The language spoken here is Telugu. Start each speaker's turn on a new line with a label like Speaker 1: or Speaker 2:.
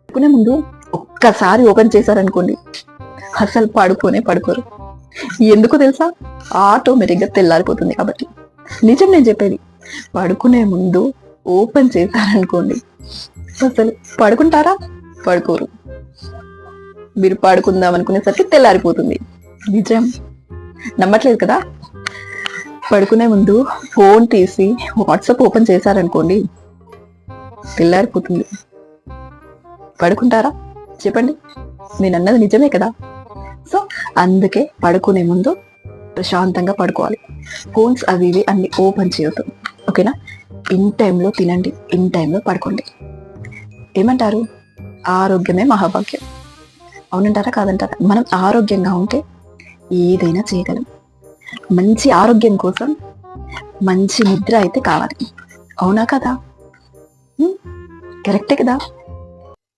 Speaker 1: పడుకునే ముందు ఒక్కసారి ఓపెన్ చేశారనుకోండి, అసలు పడుకోరు. ఎందుకు తెలుసా? ఆటోమేటిక్గా తెల్లారిపోతుంది కాబట్టి. నిజం నేను చెప్పేది. పడుకునే ముందు ఓపెన్ చేశారనుకోండి, అసలు పడుకుంటారా? పడుకోరు. మీరు పడుకుందాం అనుకునేసరికి తెల్లారిపోతుంది. నిజం. నమ్మట్లేదు కదా? పడుకునే ముందు ఫోన్ తీసి వాట్సాప్ ఓపెన్ చేశారనుకోండి, తెల్లారిపోతుంది. పడుకుంటారా? చెప్పండి. నేను అన్నది నిజమే కదా? సో అందుకే పడుకునే ముందు ప్రశాంతంగా పడుకోవాలి. ఫోన్స్ అవి ఇవి అన్ని ఓపెన్ చేయొద్దు. ఓకేనా? ఇన్ టైంలో తినండి, ఇన్ టైంలో పడుకోండి. ఏమంటారు? ఆరోగ్యమే మహాభాగ్యం. అవునంటారా కాదంటారా? మనం ఆరోగ్యంగా ఉంటే ఏదైనా చేయగలం. మంచి ఆరోగ్యం కోసం మంచి నిద్ర అయితే కావాలి. అవునా కదా? కరెక్టే కదా?